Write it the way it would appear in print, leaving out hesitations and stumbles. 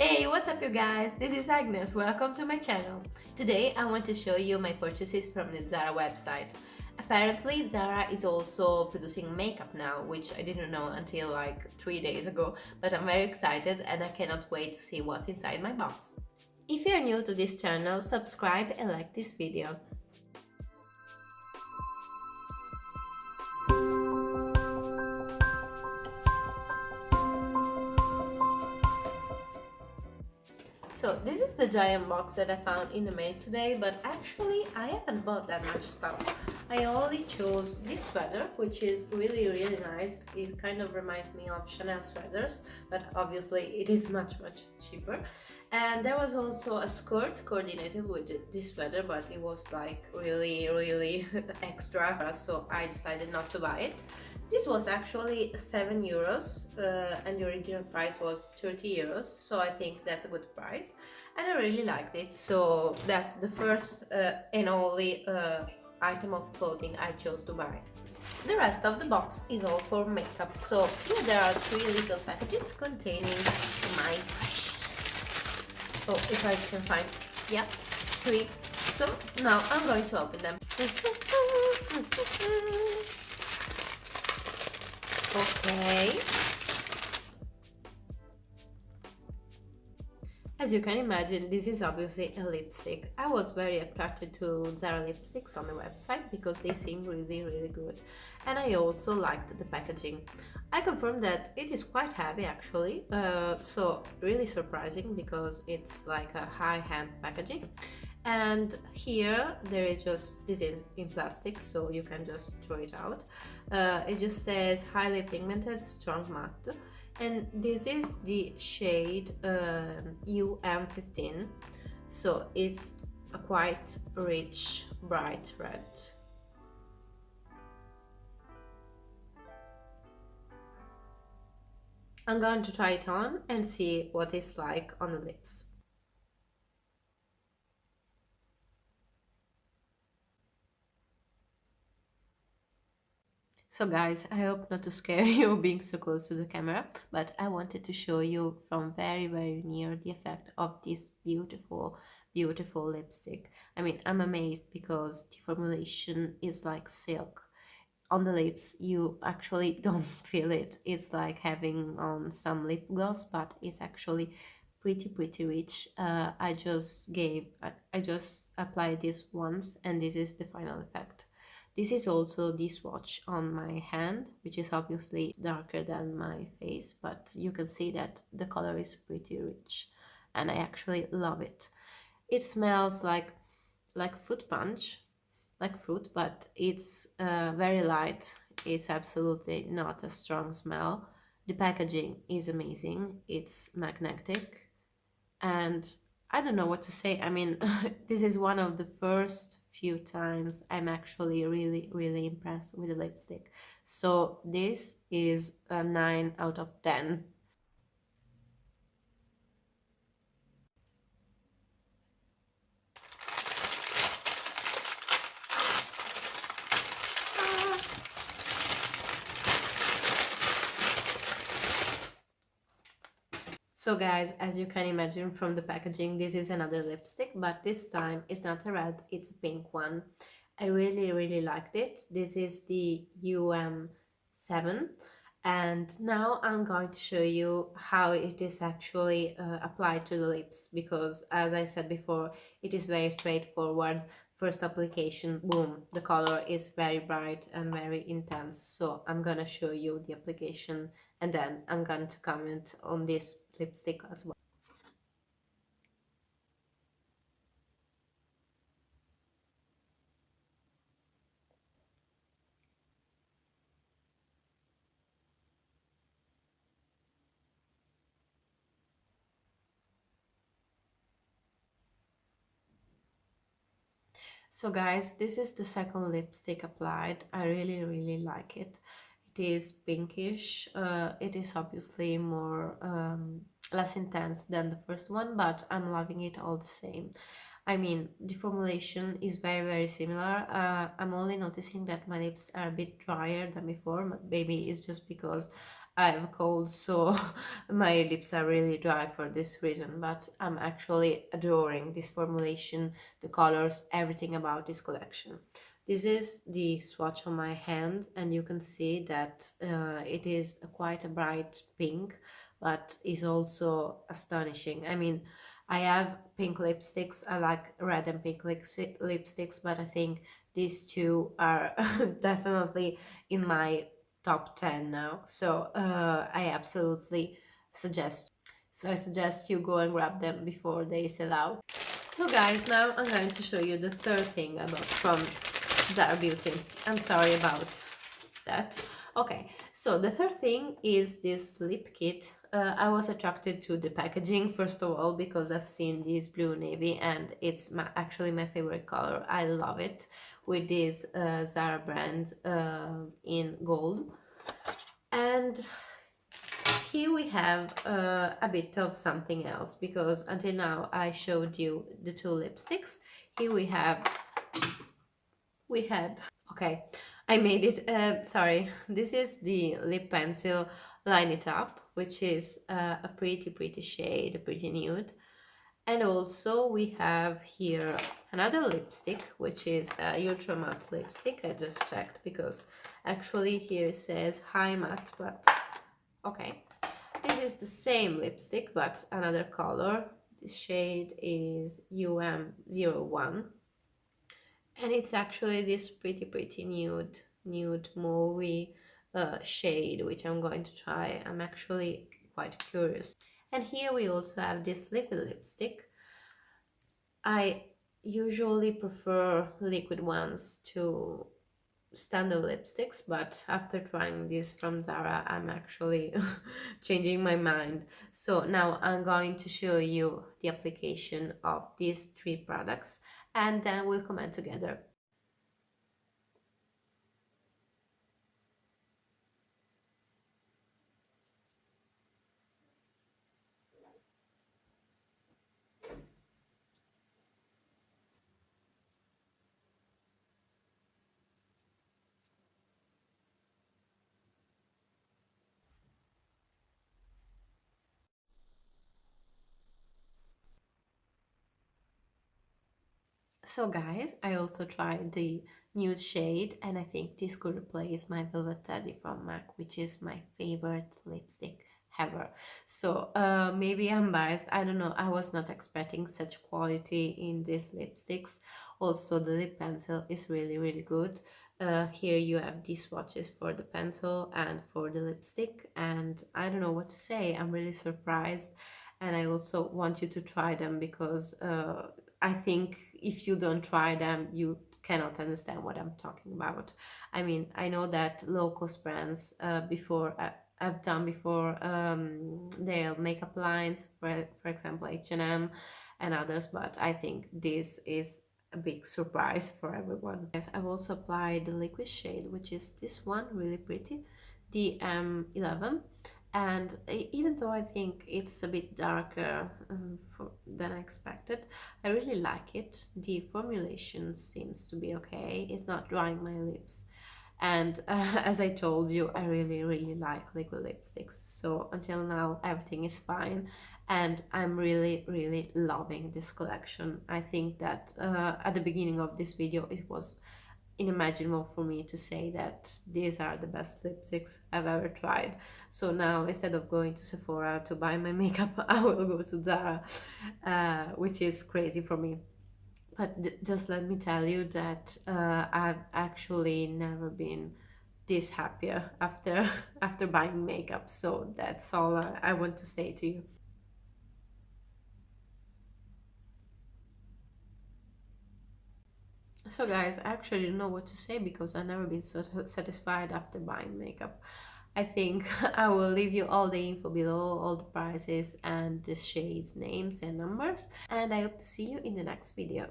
Hey, what's up you guys? This is Agnes, welcome to my channel. Today I want to show you my purchases from the Zara website. Apparently Zara is also producing makeup now, which I didn't know until like 3 days ago, but I'm very excited and I cannot wait to see what's inside my box. If you're new to this channel, subscribe and like this video. So this is the giant box that I found in the mail today, but actually I haven't bought that much stuff. I only chose this sweater, which is really nice. It kind of reminds me of Chanel sweaters, but obviously it is much cheaper. And there was also a skirt coordinated with this sweater, but it was like really extra, so I decided not to buy it. This was actually 7 euros and the original price was 30 euros, so I think that's a good price and I really liked it. So that's the first and only item of clothing I chose to buy. The rest of the box is all for makeup, so here there are 3 little packages containing my precious. Oh, if I can find, yeah, 3. So now I'm going to open them. Okay. As you can imagine, this is obviously a lipstick. I was very attracted to Zara lipsticks on the website because they seem really good. And I also liked the packaging. I confirmed that it is quite heavy actually, so really surprising because it's like a high-end packaging. And here there is just, this is in plastic, so you can just throw it out. It just says highly pigmented strong matte, and this is the shade UM15, so it's a quite rich bright red. I'm going to try it on and see what it's like on the lips. So guys, I hope not to scare you being so close to the camera, but I wanted to show you from very near the effect of this beautiful lipstick. I mean, I'm amazed because the formulation is like silk. On the lips, you actually don't feel it. It's like having on some lip gloss, but it's actually pretty rich. I just applied this once and this is the final effect. This is also the swatch on my hand, which is obviously darker than my face, but you can see that the color is pretty rich and I actually love it. It smells like fruit punch, like fruit, but it's very light. It's absolutely not a strong smell. The packaging is amazing. It's magnetic and I don't know what to say. I mean, this is one of the first few times I'm actually really impressed with the lipstick. So this is a 9 out of 10. So guys, as you can imagine from the packaging, this is another lipstick, but this time it's not a red, it's a pink one. I really liked it. This is the UM7, and now I'm going to show you how it is actually applied to the lips, because as I said before, it is very straightforward. First application, boom, the color is very bright and very intense. So I'm gonna show you the application and then I'm going to comment on this lipstick as well. So guys, this is the second lipstick applied. I really like it. It is pinkish. It is obviously more less intense than the first one, but I'm loving it all the same. I mean, the formulation is very similar. I'm only noticing that my lips are a bit drier than before, but maybe it's just because I have a cold, so my lips are really dry for this reason, but I'm actually adoring this formulation, the colors, everything about this collection. This is the swatch on my hand, and you can see that it is quite a bright pink, but is also astonishing. I mean, I have pink lipsticks. I like red and pink lipsticks, but I think these two are definitely in my top 10 now. So I absolutely suggest. So I suggest you go and grab them before they sell out. So guys, now I'm going to show you the third thing about from Zara Beauty. I'm sorry about that. Okay, so the third thing is this lip kit. I was attracted to the packaging first of all because I've seen this blue navy and it's actually my favorite color. I love it with this Zara brand in gold. And here we have a bit of something else because until now I showed you the two lipsticks. Here we had okay, I made it. Sorry, this is the lip pencil Line It Up, which is a pretty shade, a pretty nude. And also we have here another lipstick, which is a ultra matte lipstick. I just checked because actually here it says high matte, but okay. This is the same lipstick, but another color. The shade is UM01. And it's actually this pretty nude mauve shade, which I'm going to try. I'm actually quite curious. And here we also have this liquid lipstick. I usually prefer liquid ones to standard lipsticks, but after trying this from Zara, I'm actually changing my mind. So now I'm going to show you the application of these three products and then we'll comment together. So guys, I also tried the nude shade and I think this could replace my Velvet Teddy from MAC, which is my favorite lipstick ever. So maybe I'm biased, I don't know, I was not expecting such quality in these lipsticks. Also the lip pencil is really good. Here you have these swatches for the pencil and for the lipstick, and I don't know what to say, I'm really surprised. And I also want you to try them because I think if you don't try them, you cannot understand what I'm talking about. I mean, I know that low cost brands before I've done before their makeup lines, for example, H&M and others, but I think this is a big surprise for everyone. Yes, I've also applied the liquid shade, which is this one, really pretty, the M11. And even though I think it's a bit darker than I expected, I really like it. The formulation seems to be okay. It's not drying my lips. And as I told you, I really like liquid lipsticks. So until now, everything is fine. And I'm really loving this collection. I think that at the beginning of this video, it was unimaginable for me to say that these are the best lipsticks I've ever tried. So now instead of going to Sephora to buy my makeup, I will go to Zara, which is crazy for me. But just let me tell you that I've actually never been this happier after after buying makeup. So that's all I want to say to you. So guys, I actually don't know what to say because I've never been so satisfied after buying makeup. I think I will leave you all the info below, all the prices and the shades, names and numbers. And I hope to see you in the next video.